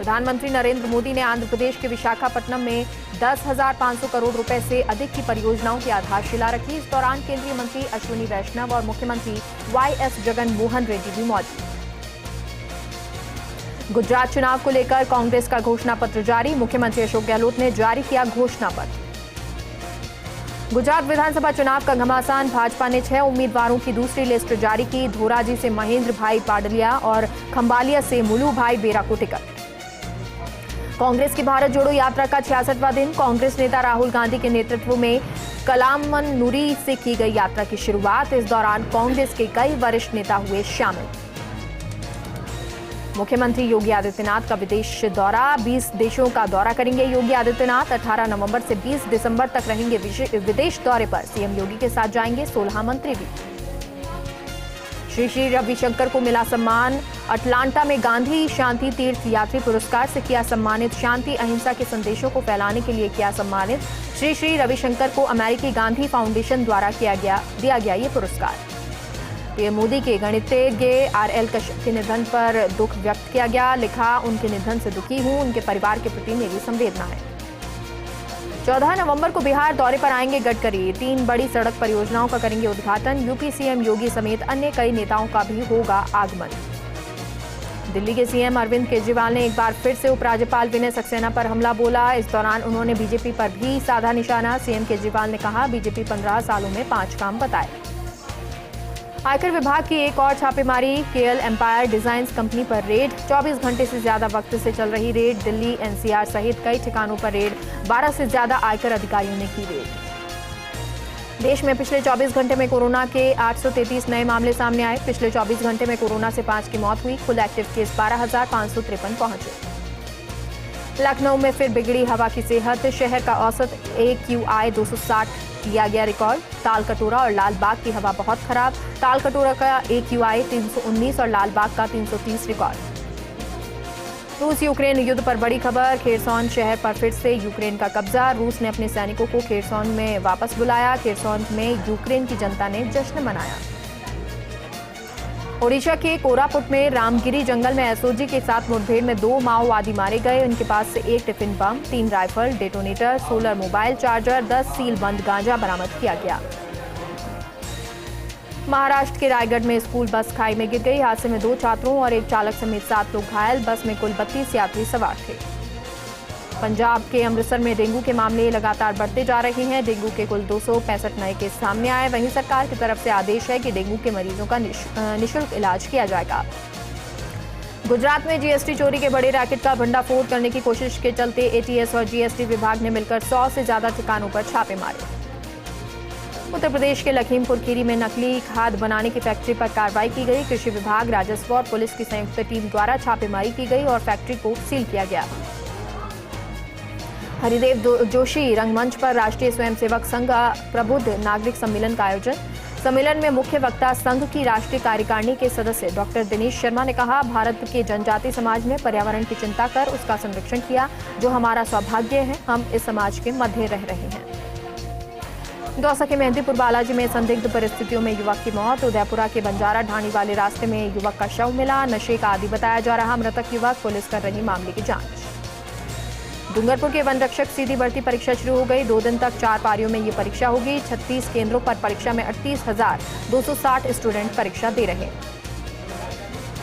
प्रधानमंत्री नरेंद्र मोदी ने आंध्र प्रदेश के विशाखापट्टनम में 10,500 करोड़ रुपए से अधिक की परियोजनाओं की आधारशिला रखी। इस दौरान केंद्रीय मंत्री अश्विनी वैष्णव और मुख्यमंत्री YS जगन मोहन रेड्डी भी मौजूद। गुजरात चुनाव को लेकर कांग्रेस का घोषणा पत्र जारी। मुख्यमंत्री अशोक गहलोत ने जारी किया घोषणा पत्र। गुजरात विधानसभा चुनाव का घमासान, भाजपा ने 6 उम्मीदवारों की दूसरी लिस्ट जारी की। धोराजी से महेंद्र भाई पाडलिया और खंबालिया से मुलू भाई बेरा को टिकट। कांग्रेस की भारत जोड़ो यात्रा का 66वां दिन। कांग्रेस नेता राहुल गांधी के नेतृत्व में कलामनूरी से की गई यात्रा की शुरुआत। इस दौरान कांग्रेस के कई वरिष्ठ नेता हुए शामिल। मुख्यमंत्री योगी आदित्यनाथ का विदेश दौरा। 20 देशों का दौरा करेंगे योगी आदित्यनाथ। 18 नवंबर से 20 दिसंबर तक रहेंगे विदेश दौरे पर। सीएम योगी के साथ जाएंगे 16 मंत्री भी। श्री श्री रविशंकर को मिला सम्मान। अटलांटा में गांधी शांति तीर्थ यात्री पुरस्कार से किया सम्मानित। शांति अहिंसा के संदेशों को फैलाने के लिए किया सम्मानित। श्री श्री रविशंकर को अमेरिकी गांधी फाउंडेशन द्वारा दिया गया ये पुरस्कार। पीएम मोदी के गणितज्ञ RL कश्यप के निधन पर दुख व्यक्त किया गया। लिखा, उनके निधन से दुखी हूं, उनके परिवार के प्रति मेरी संवेदना है। 14 नवंबर को बिहार दौरे पर आएंगे गडकरी। 3 बड़ी सड़क परियोजनाओं का करेंगे उद्घाटन। यूपी सीएम योगी समेत अन्य कई नेताओं का भी होगा आगमन। दिल्ली के सीएम अरविंद केजरीवाल ने एक बार फिर से उपराज्यपाल विनय सक्सेना पर हमला बोला। इस दौरान उन्होंने बीजेपी पर भी साधा निशाना। सीएम केजरीवाल ने कहा, बीजेपी 15 सालों में 5 काम बताए। आयकर विभाग की एक और छापेमारी। KL एम्पायर डिजाइन्स कंपनी पर रेड। 24 घंटे से ज्यादा वक्त से चल रही रेड। दिल्ली NCR सहित कई ठिकानों पर रेड। 12 से ज्यादा आयकर अधिकारियों ने की रेड। देश में पिछले 24 घंटे में कोरोना के 833 नए मामले सामने आए। पिछले 24 घंटे में कोरोना से 5 की मौत हुई। कुल एक्टिव केस 12,553 पहुंचे। लखनऊ में फिर बिगड़ी हवा की सेहत। शहर का औसत AQI 260 किया गया रिकॉर्ड। तालकटोरा और लालबाग की हवा बहुत खराब। तालकटोरा का AQI 319 और लालबाग का 330 रिकॉर्ड। रूस यूक्रेन युद्ध पर बड़ी खबर। खेरसॉन शहर पर फिर से यूक्रेन का कब्जा। रूस ने अपने सैनिकों को खेरसॉन में वापस बुलाया। खेरसॉन में यूक्रेन की जनता ने जश्न मनाया। ओडिशा के कोरापुट में रामगिरी जंगल में SOG के साथ मुठभेड़ में 2 माओवादी मारे गए। उनके पास से 1 tiffin bomb, 3 rifle, detonator, 16 mobile charger, 10 सीलबंद गांजा बरामद किया गया। महाराष्ट्र के रायगढ़ में स्कूल बस खाई में गिर गई। हादसे में 2 छात्रों और एक चालक समेत 7 लोग घायल। बस में कुल 32 यात्री सवार थे। पंजाब के अमृतसर में डेंगू के मामले लगातार बढ़ते जा रहे हैं। डेंगू के कुल 265 नए केस सामने आए। वहीं सरकार की तरफ से आदेश है कि डेंगू के मरीजों का निःशुल्क इलाज किया जाएगा। गुजरात में GST चोरी के बड़े रैकेट का भंडाफोड़ करने की कोशिश के चलते ATS और GST विभाग ने मिलकर 100 से ज्यादा ठिकानों पर छापे मारे। उत्तर प्रदेश के लखीमपुर खीरी में नकली खाद बनाने की फैक्ट्री पर कार्रवाई की गई। कृषि विभाग, राजस्व और पुलिस की संयुक्त टीम द्वारा छापेमारी की गई और फैक्ट्री को सील किया गया। हरिदेव जोशी रंगमंच पर राष्ट्रीय स्वयंसेवक संघ प्रबुद्ध नागरिक सम्मेलन का आयोजन। सम्मेलन में मुख्य वक्ता संघ की राष्ट्रीय कार्यकारिणी के सदस्य डॉक्टर दिनेश शर्मा ने कहा, भारत के जनजाति समाज ने पर्यावरण की चिंता कर उसका संरक्षण किया, जो हमारा सौभाग्य है। हम इस समाज के मध्य रह रहे हैं। दौसा के मेहंदीपुर बालाजी में संदिग्ध परिस्थितियों में युवक की मौत। उदयपुरा के बंजारा ढाणी वाले रास्ते में युवक का शव मिला। नशे का आदी बताया जा रहा मृतक युवक। पुलिस कर रही मामले की जांच। डूंगरपुर के वन रक्षक सीधी भर्ती परीक्षा शुरू हो गई। 2 दिन तक 4 पारियों में ये परीक्षा होगी। 36 केंद्रों पर परीक्षा में 38,260 स्टूडेंट परीक्षा दे रहे।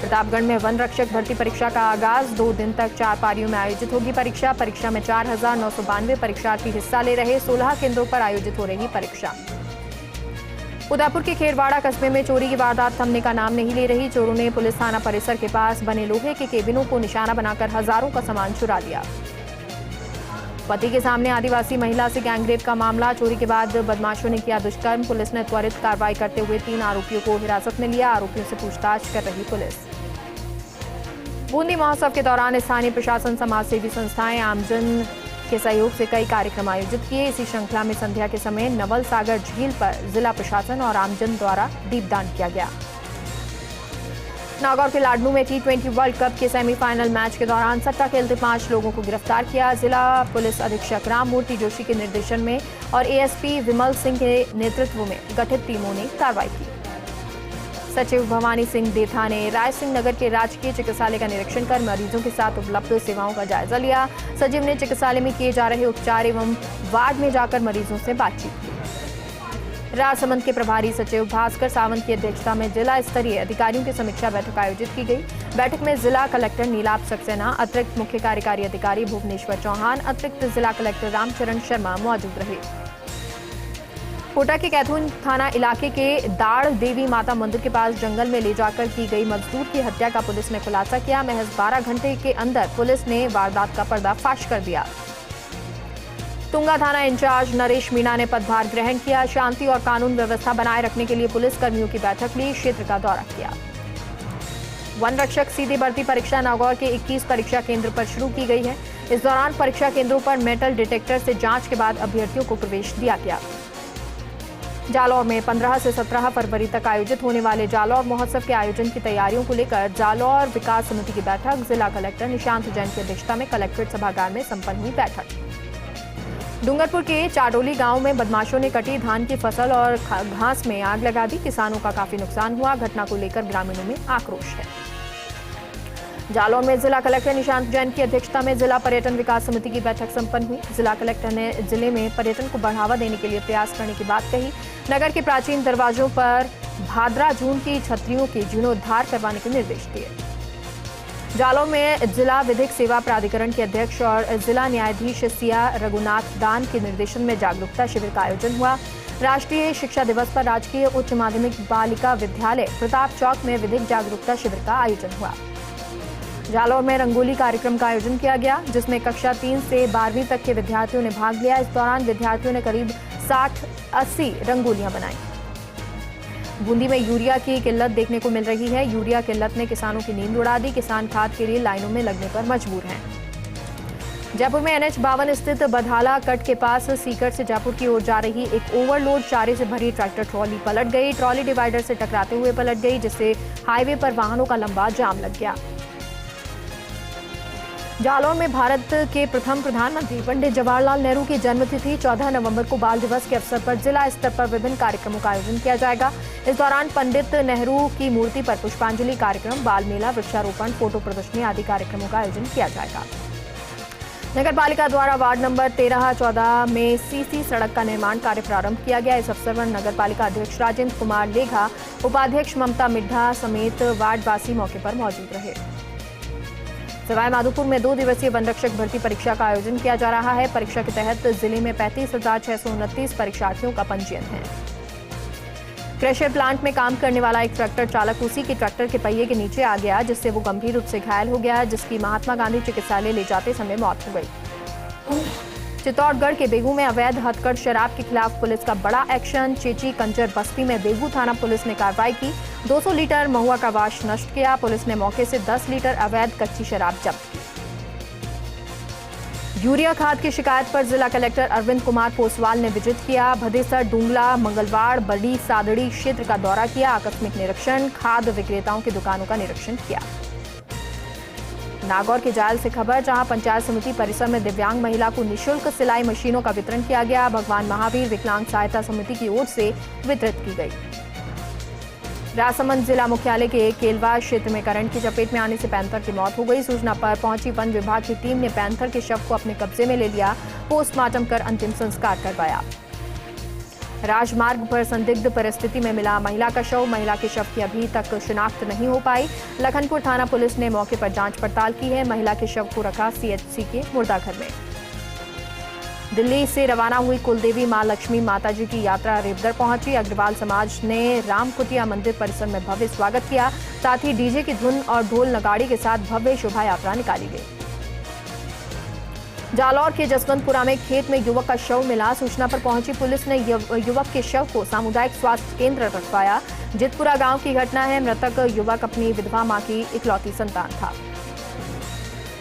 प्रतापगढ़ में वन रक्षक भर्ती परीक्षा का आगाज। 2 दिन तक 4 पारियों में आयोजित होगी परीक्षा। परीक्षा में 4,992 परीक्षार्थी हिस्सा ले रहे। 16 केंद्रों पर आयोजित हो रही परीक्षा। उदयपुर के खेरवाड़ा कस्बे में चोरी की वारदात थमने का नाम नहीं ले रही। चोरों ने पुलिस थाना परिसर के पास बने लोहे के केबिनों को निशाना बनाकर हजारों का सामान चुरा लिया। पति के सामने आदिवासी महिला से गैंगरेप का मामला। चोरी के बाद बदमाशों ने किया दुष्कर्म। पुलिस ने त्वरित कार्रवाई करते हुए 3 आरोपियों को हिरासत में लिया। आरोपियों से पूछताछ कर रही पुलिस। बूंदी महोत्सव के दौरान स्थानीय प्रशासन, समाजसेवी संस्थाएं, आमजन के सहयोग से कई कार्यक्रम आयोजित किए। इसी श्रृंखला में संध्या के समय नवल सागर झील पर जिला प्रशासन और आमजन द्वारा दीपदान किया गया। नागौर के लाडनू में T20 वर्ल्ड कप के सेमीफाइनल मैच के दौरान सट्टा खेलते 5 लोगों को गिरफ्तार किया। जिला पुलिस अधीक्षक राममूर्ति जोशी के निर्देशन में और ASP विमल सिंह के नेतृत्व में गठित टीमों ने कार्रवाई की। सचिव भवानी सिंह देथा ने राय सिंह नगर के राजकीय चिकित्सालय का निरीक्षण कर मरीजों के साथ उपलब्ध सेवाओं का जायजा लिया। सचिव ने चिकित्सालय में किए जा रहे उपचार एवं वार्ड में जाकर मरीजों से बातचीत की। राजसमंद के प्रभारी सचिव भास्कर सावंत की अध्यक्षता में जिला स्तरीय अधिकारियों की समीक्षा बैठक आयोजित की गई। बैठक में जिला कलेक्टर नीलाभ सक्सेना, अतिरिक्त मुख्य कार्यकारी अधिकारी भुवनेश्वर चौहान, अतिरिक्त जिला कलेक्टर रामचरण शर्मा मौजूद रहे। कोटा के कैथून थाना इलाके के दाड़ देवी माता मंदिर के पास जंगल में ले जाकर की गई मजदूर की हत्या का पुलिस ने खुलासा किया। महज 12 घंटे के अंदर पुलिस ने वारदात का पर्दाफाश कर दिया। तुंगा थाना इंचार्ज नरेश मीणा ने पदभार ग्रहण किया। शांति और कानून व्यवस्था बनाए रखने के लिए पुलिस कर्मियों की बैठक ली, क्षेत्र का दौरा किया। वन रक्षक सीधी भर्ती परीक्षा नागौर के 21 परीक्षा केंद्र पर शुरू की गई है। इस दौरान परीक्षा केंद्रों पर मेटल डिटेक्टर से जांच के बाद अभ्यर्थियों को प्रवेश दिया गया। जालौर में 15 से 17 फरवरी तक आयोजित होने वाले जालौर महोत्सव के आयोजन की तैयारियों को लेकर जालौर विकास समिति की बैठक जिला कलेक्टर निशांत जैन की अध्यक्षता में कलेक्ट्रेट सभागार में संपन्न हुई बैठक। डूंगरपुर के चाडोली गांव में बदमाशों ने कटी धान की फसल और घास में आग लगा दी। किसानों का काफी नुकसान हुआ। घटना को लेकर ग्रामीणों में आक्रोश है। जालौर में जिला कलेक्टर निशांत जैन की अध्यक्षता में जिला पर्यटन विकास समिति की बैठक संपन्न हुई। जिला कलेक्टर ने जिले में पर्यटन को बढ़ावा देने के लिए प्रयास करने की बात कही। नगर के प्राचीन दरवाजों पर भादरा जून की छतरियों के जीर्णोद्धार करवाने के निर्देश दिए। जालौर में जिला विधिक सेवा प्राधिकरण के अध्यक्ष और जिला न्यायाधीश सिया रघुनाथ दान के निर्देशन में जागरूकता शिविर का आयोजन हुआ। राष्ट्रीय शिक्षा दिवस पर राजकीय उच्च माध्यमिक बालिका विद्यालय प्रताप चौक में विधिक जागरूकता शिविर का आयोजन हुआ। जालौर में रंगोली कार्यक्रम का आयोजन किया गया, जिसमें कक्षा 3 से 12वीं तक के विद्यार्थियों ने भाग लिया। इस दौरान विद्यार्थियों ने करीब 60-80 रंगोलियां बनाई। बूंदी में यूरिया की किल्लत देखने को मिल रही है। यूरिया किल्लत ने किसानों की नींद उड़ा दी। किसान खाद के लिए लाइनों में लगने पर मजबूर हैं। जयपुर में NH 52 स्थित बधाला कट के पास सीकर से जयपुर की ओर जा रही एक ओवरलोड चारे से भरी ट्रैक्टर ट्रॉली पलट गई। ट्रॉली डिवाइडर से टकराते हुए पलट गई, जिससे हाईवे पर वाहनों का लंबा जाम लग गया। जालौर में भारत के प्रथम प्रधानमंत्री पंडित जवाहरलाल नेहरू की जन्मतिथि 14 नवंबर को बाल दिवस के अवसर पर जिला स्तर पर विभिन्न कार्यक्रमों का आयोजन किया जाएगा। इस दौरान पंडित नेहरू की मूर्ति पर पुष्पांजलि कार्यक्रम, बाल मेला, वृक्षारोपण, फोटो प्रदर्शनी आदि कार्यक्रमों का आयोजन किया जाएगा। नगर पालिका द्वारा वार्ड नंबर 13-14 में सीसी सड़क का निर्माण कार्य प्रारंभ किया गया। इस अवसर पर नगर पालिका अध्यक्ष राजेंद्र कुमार लेघा, उपाध्यक्ष ममता मिड्ढा समेत वार्डवासी मौके पर मौजूद रहे। सवाई माधोपुर में 2 दिवसीय वन रक्षक भर्ती परीक्षा का आयोजन किया जा रहा है। परीक्षा के तहत जिले में 35,629 परीक्षार्थियों का पंजीयन है। क्रशर प्लांट में काम करने वाला एक ट्रैक्टर चालक उसी के ट्रैक्टर के पहिए के नीचे आ गया, जिससे वो गंभीर रूप से घायल हो गया, जिसकी महात्मा गांधी चिकित्सालय ले जाते समय मौत हो गई। चित्तौड़गढ़ के बेगू में अवैध हथकढ़ शराब के खिलाफ पुलिस का बड़ा एक्शन। चेची कंचर बस्ती में बेगू थाना पुलिस ने कार्रवाई की। 200 लीटर महुआ का वाश नष्ट किया। पुलिस ने मौके से 10 लीटर अवैध कच्ची शराब जब्त की। यूरिया खाद की शिकायत पर जिला कलेक्टर अरविंद कुमार पोसवाल ने विजिट किया। भदेसर, डूंगला, मंगलवाड़, बड़ी सादड़ी क्षेत्र का दौरा किया। आकस्मिक निरीक्षण, खाद विक्रेताओं की दुकानों का निरीक्षण किया। नागौर के जायल से खबर, जहां पंचायत समिति परिसर में दिव्यांग महिला को निःशुल्क सिलाई मशीनों का वितरण किया गया। भगवान महावीर विकलांग सहायता समिति की ओर से वितरित की गई। राजसमंद जिला मुख्यालय के केलवा क्षेत्र में करंट की चपेट में आने से पैंथर की मौत हो गई। सूचना पर पहुंची वन विभाग की टीम ने पैंथर के शव को अपने कब्जे में ले लिया। पोस्टमार्टम कर अंतिम संस्कार करवाया। राजमार्ग पर संदिग्ध परिस्थिति में मिला महिला का शव। महिला के शव की अभी तक शिनाख्त नहीं हो पाई। लखनपुर थाना पुलिस ने मौके पर जांच पड़ताल की है। महिला के शव को रखा CHC के मुर्दाघर में। दिल्ली से रवाना हुई कुलदेवी मां लक्ष्मी माताजी की यात्रा रेवदर पहुंची। अग्रवाल समाज ने रामकुटिया मंदिर परिसर में भव्य स्वागत किया। साथ ही डीजे की धुन और ढोल नगाड़ी के साथ भव्य शोभा यात्रा निकाली गई। जालौर के जसवंतपुरा में खेत में युवक का शव मिला। सूचना पर पहुंची पुलिस ने युवक के शव को सामुदायिक स्वास्थ्य केंद्र रखवाया। जितपुरा गांव की घटना है। मृतक युवक अपनी विधवा मां की इकलौती संतान था।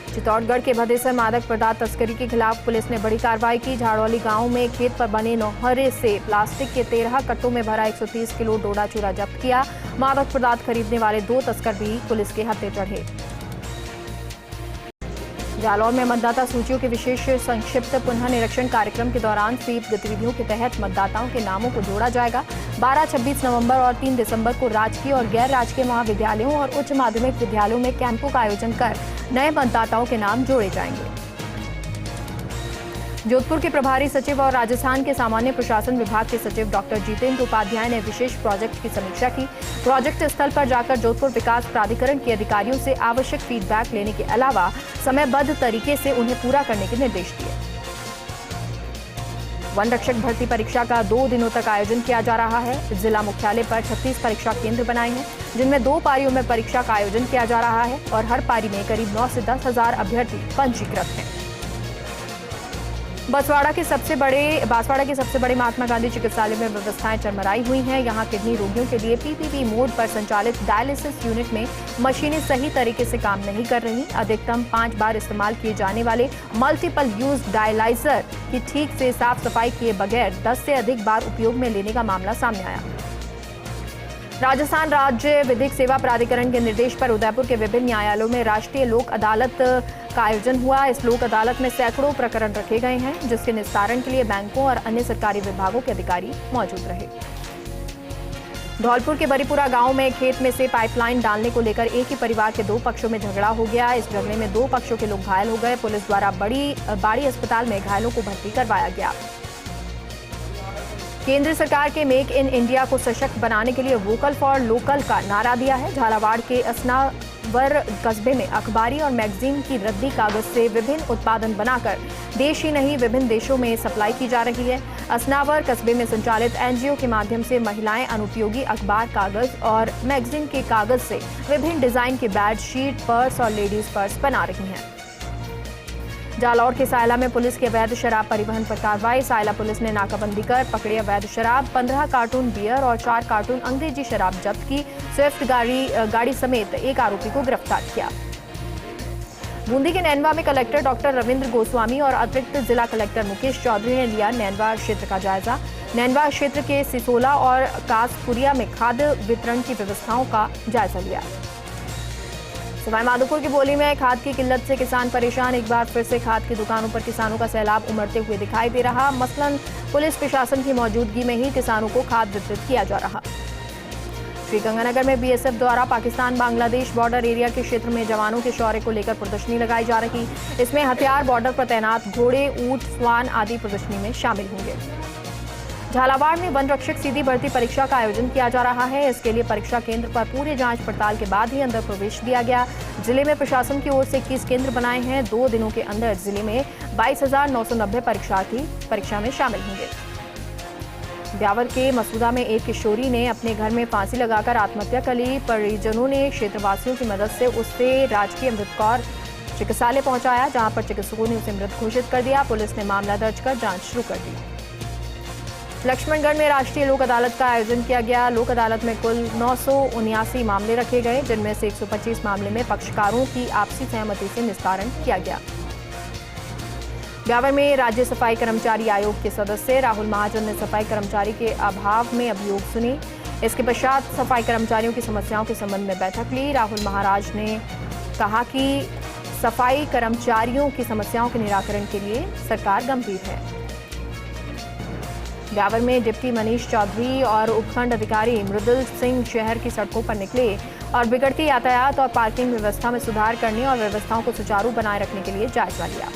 चित्तौड़गढ़ के भदेसर मादक पदार्थ तस्करी के खिलाफ पुलिस ने बड़ी कार्रवाई की। झाड़ौली गांव में खेत पर बने नौहरे से प्लास्टिक के 13 कट्टों में भरा 130 किलो डोडा चूरा जब्त किया। मादक पदार्थ खरीदने वाले 2 तस्कर भी पुलिस के हत्थे चढ़े। जालौर में मतदाता सूचियों के विशेष संक्षिप्त पुनः निरीक्षण कार्यक्रम के दौरान स्वीप गतिविधियों के तहत मतदाताओं के नामों को जोड़ा जाएगा। 12-26 नवंबर और 3 दिसंबर को राजकीय और गैर राजकीय महाविद्यालयों और उच्च माध्यमिक विद्यालयों में कैंपों का आयोजन कर नए मतदाताओं के नाम जोड़े जाएंगे। जोधपुर के प्रभारी सचिव और राजस्थान के सामान्य प्रशासन विभाग के सचिव डॉक्टर जितेंद्र उपाध्याय ने विशेष प्रोजेक्ट की समीक्षा की। प्रोजेक्ट स्थल पर जाकर जोधपुर विकास प्राधिकरण के अधिकारियों से आवश्यक फीडबैक लेने के अलावा समयबद्ध तरीके से उन्हें पूरा करने के निर्देश दिए। वन रक्षक भर्ती परीक्षा का 2 दिनों तक आयोजन किया जा रहा है। जिला मुख्यालय पर 36 परीक्षा केंद्र बनाए हैं, जिनमें 2 पारियों में परीक्षा का आयोजन किया जा रहा है और हर पारी में करीब 9 से 10 हजार अभ्यर्थी पंजीकृत हैं। बांसवाड़ा के सबसे बड़े महात्मा गांधी चिकित्सालय में व्यवस्थाएं चरमराई हुई हैं। यहां किडनी रोगियों के लिए पीपीपी मोड पर संचालित डायलिसिस यूनिट में मशीनें सही तरीके से काम नहीं कर रही। अधिकतम 5 बार इस्तेमाल किए जाने वाले मल्टीपल यूज डायलाइजर की ठीक से साफ सफाई किए बगैर 10 से अधिक बार उपयोग में लेने का मामला सामने आया। राजस्थान राज्य विधिक सेवा प्राधिकरण के निर्देश पर उदयपुर के विभिन्न न्यायालयों में राष्ट्रीय लोक अदालत का आयोजन हुआ। इस लोक अदालत में सैकड़ों प्रकरण रखे गए हैं, जिसके निस्तारण के लिए बैंकों और अन्य सरकारी विभागों के अधिकारी मौजूद रहे। धौलपुर के बरीपुरा गांव में खेत में से पाइपलाइन डालने को लेकर एक ही परिवार के 2 पक्षों में झगड़ा हो गया। इस झगड़े में 2 पक्षों के लोग घायल हो गए। पुलिस द्वारा बाड़ी अस्पताल में घायलों को भर्ती करवाया गया। केंद्र सरकार के मेक इन इंडिया को सशक्त बनाने के लिए वोकल फॉर लोकल का नारा दिया है। झालावाड़ के असनावर कस्बे में अखबारी और मैगजीन की रद्दी कागज से विभिन्न उत्पादन बनाकर देश ही नहीं विभिन्न देशों में सप्लाई की जा रही है। असनावर कस्बे में संचालित एनजीओ के माध्यम से महिलाएं अनुपयोगी अखबार कागज और मैगजीन के कागज से विभिन्न डिजाइन के बैड शीट, पर्स और लेडीज पर्स बना रही हैं। जालौर के सायला में पुलिस के अवैध शराब परिवहन पर कार्रवाई। सायला पुलिस ने नाकाबंदी कर पकड़े अवैध शराब, 15 कार्टून बियर और 4 कार्टून अंग्रेजी शराब जब्त की। स्विफ्ट गाड़ी समेत एक आरोपी को गिरफ्तार किया। बूंदी के नैनवा में कलेक्टर डॉक्टर रविंद्र गोस्वामी और अतिरिक्त जिला कलेक्टर मुकेश चौधरी ने लिया नैनवा क्षेत्र का जायजा। नैनवा क्षेत्र के सिसोला और कासपुरिया में खाद्य वितरण की व्यवस्थाओं का जायजा लिया। सवाईमाधोपुर की बोली में खाद की किल्लत से किसान परेशान। एक बार फिर से खाद की दुकानों पर किसानों का सैलाब उमड़ते हुए दिखाई दे रहा। मसलन पुलिस प्रशासन की मौजूदगी में ही किसानों को खाद वितरित किया जा रहा। श्रीगंगानगर में बीएसएफ द्वारा पाकिस्तान बांग्लादेश बॉर्डर एरिया के क्षेत्र में जवानों के शौर्य को लेकर प्रदर्शनी लगाई जा रही। इसमें हथियार, बॉर्डर पर तैनात घोड़े, ऊंट, स्वान आदि प्रदर्शनी में शामिल होंगे। झालावाड़ में वन रक्षक सीधी भर्ती परीक्षा का आयोजन किया जा रहा है। इसके लिए परीक्षा केंद्र पर पूरे जांच पड़ताल के बाद ही अंदर प्रवेश दिया गया। जिले में प्रशासन की ओर से 21 केंद्र बनाए हैं। 2 दिनों के अंदर जिले में 22,990 परीक्षार्थी परीक्षा में शामिल होंगे। ब्यावर के मसूदा में एक किशोरी ने अपने घर में फांसी लगाकर आत्महत्या कर ली। परिजनों ने क्षेत्रवासियों की मदद से उसे राजकीय अमृतकौर चिकित्सालय पहुंचाया, जहां पर चिकित्सकों ने उसे मृत घोषित कर दिया। पुलिस ने मामला दर्ज कर जांच शुरू कर दी। लक्ष्मणगढ़ में राष्ट्रीय लोक अदालत का आयोजन किया गया। लोक अदालत में कुल 979 मामले रखे गए, जिनमें से 125 मामले में पक्षकारों की आपसी सहमति से निस्तारण किया गया। ब्यावर में राज्य सफाई कर्मचारी आयोग के सदस्य राहुल महाजन ने सफाई कर्मचारी के अभाव में अभियोग सुनी। इसके पश्चात सफाई कर्मचारियों की समस्याओं के संबंध में बैठक ली। राहुल महाराज ने कहा कि सफाई कर्मचारियों की समस्याओं के निराकरण के लिए सरकार गंभीर है। ब्यावर में डिप्टी मनीष चौधरी और उपखंड अधिकारी मृदुल सिंह शहर की सड़कों पर निकले और बिगड़ती यातायात और पार्किंग व्यवस्था में सुधार करने और व्यवस्थाओं को सुचारू बनाए रखने के लिए जायजा लिया।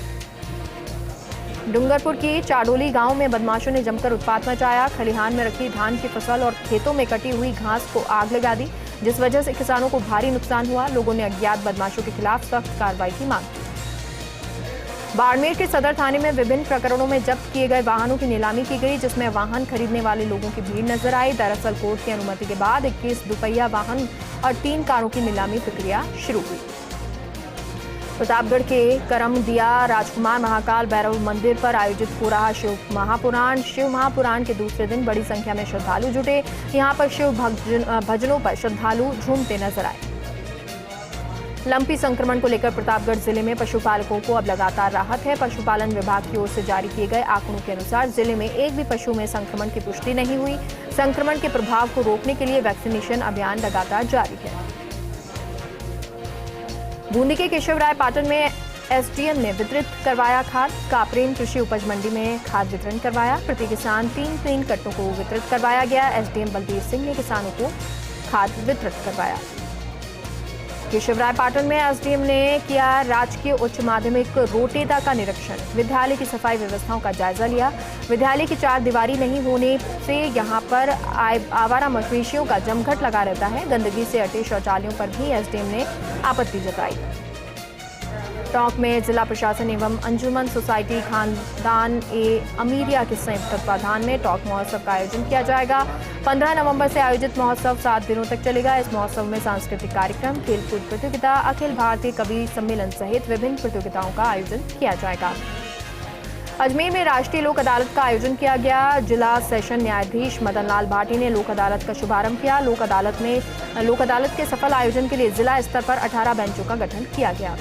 डूंगरपुर के चाडोली गांव में बदमाशों ने जमकर उत्पात मचाया। खलिहान में रखी धान की फसल और खेतों में कटी हुई घास को आग लगा दी, जिस वजह से किसानों को भारी नुकसान हुआ। लोगों ने अज्ञात बदमाशों के खिलाफ सख्त कार्रवाई की मांग की। बाड़मेर के सदर थाने में विभिन्न प्रकरणों में जब्त किए गए वाहनों की नीलामी की गई, जिसमें वाहन खरीदने वाले लोगों की भीड़ नजर आई। दरअसल कोर्ट की अनुमति के बाद 21 दुपहिया वाहन और 3 कारों की नीलामी प्रक्रिया शुरू हुई। प्रतापगढ़ के करमदिया राजकुमार महाकाल भैरव मंदिर पर आयोजित हो रहा शिव महापुराण के दूसरे दिन बड़ी संख्या में श्रद्धालु जुटे। यहां पर शिव भजनों पर श्रद्धालु झूमते नजर आए। लंपी संक्रमण को लेकर प्रतापगढ़ जिले में पशुपालकों को अब लगातार राहत है। पशुपालन विभाग की ओर से जारी किए गए आंकड़ों के अनुसार जिले में एक भी पशु में संक्रमण की पुष्टि नहीं हुई। संक्रमण के प्रभाव को रोकने के लिए वैक्सीनेशन अभियान लगातार जारी है। बूंदी के केशवराय पाटन में एसडीएम ने वितरित करवाया खाद। कापरेन कृषि उपज मंडी में खाद वितरण करवाया। प्रति किसान 3 कट्टों को वितरित करवाया गया। एसडीएम बलबीर सिंह ने किसानों को खाद वितरित करवाया। केशवरायपाटन में एसडीएम ने किया राजकीय उच्च माध्यमिक रोटेदा का निरीक्षण। विद्यालय की सफाई व्यवस्थाओं का जायजा लिया। विद्यालय की 4 दीवारी नहीं होने से यहां पर आवारा मवेशियों का जमघट लगा रहता है। गंदगी से अटे शौचालयों पर भी एसडीएम ने आपत्ति जताई। टोंक में जिला प्रशासन एवं अंजुमन सोसाइटी खानदान अमीरिया के संयुक्त तत्वाधान में टोंक महोत्सव का आयोजन किया जाएगा। 15 नवंबर से आयोजित महोत्सव 7 दिनों तक चलेगा। इस महोत्सव में सांस्कृतिक कार्यक्रम, खेलकूद प्रतियोगिता, अखिल भारतीय कवि सम्मेलन सहित विभिन्न प्रतियोगिताओं का आयोजन किया जाएगा। अजमेर में राष्ट्रीय लोक अदालत का आयोजन किया गया। जिला सेशन न्यायाधीश मदन लाल भाटी ने लोक अदालत का शुभारंभ किया। लोक अदालत के सफल आयोजन के लिए जिला स्तर पर 18 बेंचों का गठन किया गया।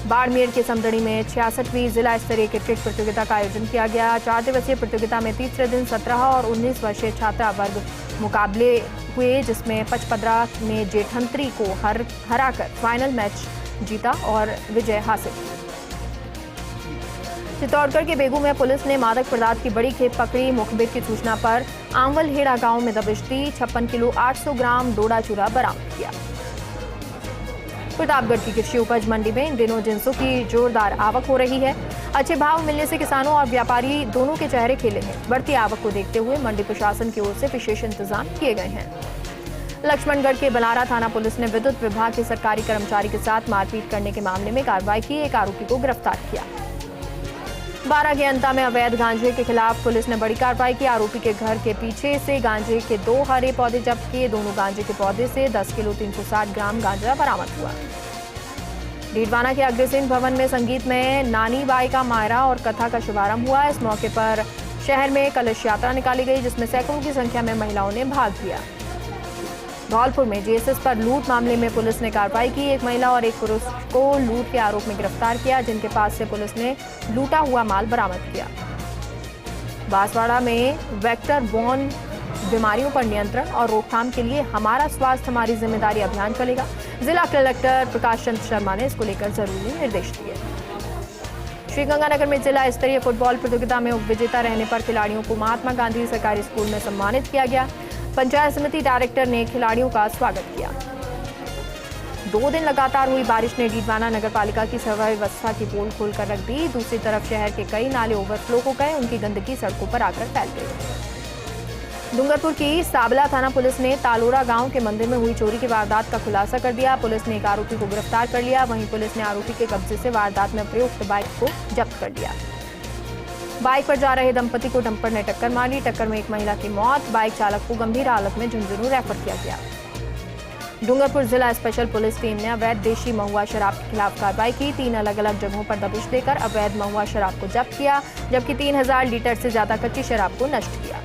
बाड़मेर के समदड़ी में 66वीं जिला स्तरीय क्रिकेट प्रतियोगिता का आयोजन किया गया। 4 दिवसीय प्रतियोगिता में तीसरे दिन 17 और 19 वर्षीय छात्रा वर्ग मुकाबले हुए, जिसमें पचपदरा ने जेठंतरी को हराकर फाइनल मैच जीता और विजय हासिल की। चित्तौड़गढ़ के बेगू में पुलिस ने मादक पदार्थ की बड़ी खेप पकड़ी। मुखबिर की सूचना पर आंवलहेड़ा गांव में दबिश दी। 56 किलो 800 ग्राम डोडा चूरा बरामद किया। प्रतापगढ़ की कृषि उपज मंडी में इन दिनों जिंसों की जोरदार आवक हो रही है। अच्छे भाव मिलने से किसानों और व्यापारी दोनों के चेहरे खिले हैं। बढ़ती आवक को देखते हुए मंडी प्रशासन की ओर से विशेष इंतजाम किए गए हैं। लक्ष्मणगढ़ के बलारा थाना पुलिस ने विद्युत विभाग के सरकारी कर्मचारी के साथ मारपीट करने के मामले में कार्रवाई की। एक आरोपी को गिरफ्तार किया। बारा के अंता में अवैध गांजे के खिलाफ पुलिस ने बड़ी कार्रवाई की। आरोपी के घर के पीछे से गांजे के 2 हरे पौधे जब्त किए। दोनों गांजे के पौधे से 10 किलो 360 ग्राम गांजा बरामद हुआ। डीडवाना के अग्रसेन भवन में संगीत में नानी बाई का मायरा और कथा का शुभारंभ हुआ। इस मौके पर शहर में कलश यात्रा निकाली गई, जिसमें सैकड़ों की संख्या में महिलाओं ने भाग लिया। धौलपुर में जीएसएस पर लूट मामले में पुलिस ने कार्रवाई की। एक महिला और एक पुरुष को लूट के आरोप में गिरफ्तार किया, जिनके पास से पुलिस ने लूटा हुआ माल बरामद किया। बांसवाड़ा में वेक्टर बॉर्न बीमारियों पर नियंत्रण और रोकथाम के लिए हमारा स्वास्थ्य हमारी जिम्मेदारी अभियान चलेगा। जिला कलेक्टर प्रकाश चंद्र शर्मा ने इसको लेकर जरूरी निर्देश दिए। श्रीगंगानगर में जिला स्तरीय फुटबॉल प्रतियोगिता में उपविजेता रहने पर खिलाड़ियों को महात्मा गांधी सरकारी स्कूल में सम्मानित किया गया। पंचायत समिति डायरेक्टर ने खिलाड़ियों का स्वागत किया। 2 दिन लगातार हुई बारिश ने डीडवाना नगर पालिका की सफाई व्यवस्था की पोल खोलकर रख दी। दूसरी तरफ शहर के कई नाले ओवरफ्लो हो गए। उनकी गंदगी सड़कों पर आकर फैल गई। डूंगरपुर की साबला थाना पुलिस ने तालोरा गांव के मंदिर में हुई चोरी की वारदात का खुलासा कर दिया। पुलिस ने एक आरोपी को गिरफ्तार कर लिया। वहीं पुलिस ने आरोपी के कब्जे से वारदात में प्रयुक्त बाइक को जब्त कर लिया। बाइक पर जा रहे दंपति को डंपर ने टक्कर मारी। टक्कर में एक महिला की मौत। बाइक चालक को गंभीर हालत में झुंझुनू रेफर किया गया। डूंगरपुर जिला स्पेशल पुलिस टीम ने अवैध देशी महुआ शराब के खिलाफ कार्रवाई की। 3 अलग अलग जगहों पर दबिश देकर अवैध महुआ शराब को जब्त किया, जबकि 3000 लीटर से ज्यादा कच्ची शराब को नष्ट किया।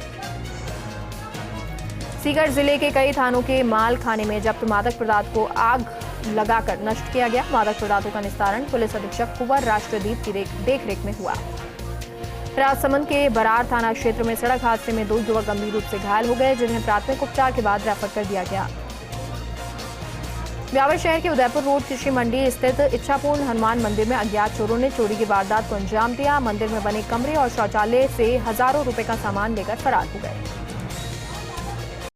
सीकर जिले के कई थानों के माल खाने में जब्त मादक पदार्थ को आग लगाकर नष्ट किया गया। मादक पदार्थों का निस्तारण पुलिस अधीक्षक कुंवर राष्ट्रदीप की देखरेख में हुआ। राजसमंद के बरार थाना क्षेत्र में सड़क हादसे में 2 युवक गंभीर रूप से घायल हो गए, जिन्हें प्राथमिक उपचार के बाद रेफर कर दिया गया। ब्यावर शहर के उदयपुर रोड कृषि मंडी स्थित इच्छापूर्ण हनुमान मंदिर में अज्ञात चोरों ने चोरी की वारदात को अंजाम दिया। मंदिर में बने कमरे और शौचालय से हजारों रुपए का सामान लेकर फरार हो गए।